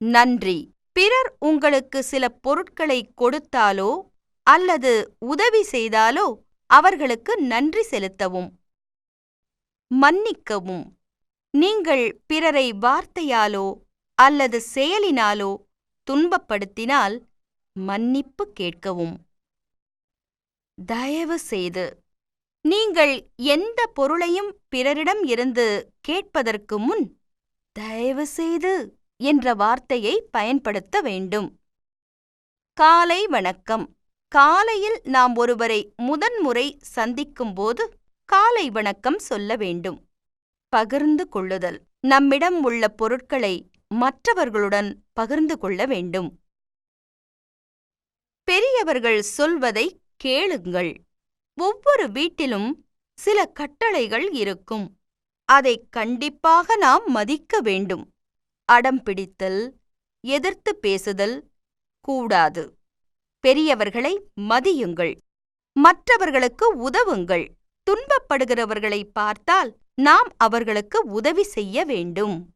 நன்றி. பிறர் உங்களுக்கு சில பொருட்களை கொடுத்தாலோ அல்லது உதவி செய்தாலோ அவர்களுக்கு நன்றி செலுத்தவும். மன்னிக்கவும். நீங்கள் பிறரை வார்த்தையாலோ அல்லது செயலினாலோ துன்பப்படுத்தினால் மன்னிப்பு கேட்கவும். தயவு செய்து. நீங்கள் எந்த பொருளையும் பிறரிடம் இருந்து கேட்பதற்கு முன் தயவு செய்து என்ற வார்த்தையை பயன்படுத்த வேண்டும். காலை வணக்கம். காலையில் நாம் ஒருவரை முதன்முறை சந்திக்கும்போது காலை வணக்கம் சொல்ல வேண்டும். பகிர்ந்து கொள்ளுதல். நம்மிடம் உள்ள பொருட்களை மற்றவர்களுடன் பகிர்ந்து கொள்ள வேண்டும். பெரியவர்கள் சொல்வதை கேளுங்கள். ஒவ்வொரு வீட்டிலும் சில கட்டளைகள் இருக்கும். அதை கண்டிப்பாக நாம் மதிக்க வேண்டும். அடம் பிடித்தல், எதிர்த்து பேசுதல் கூடாது. பெரியவர்களை மதியுங்கள். மற்றவர்களுக்கு உதவுங்கள். துன்பப்படுகிறவர்களை பார்த்தால் நாம் அவர்களுக்கு உதவி செய்ய வேண்டும்.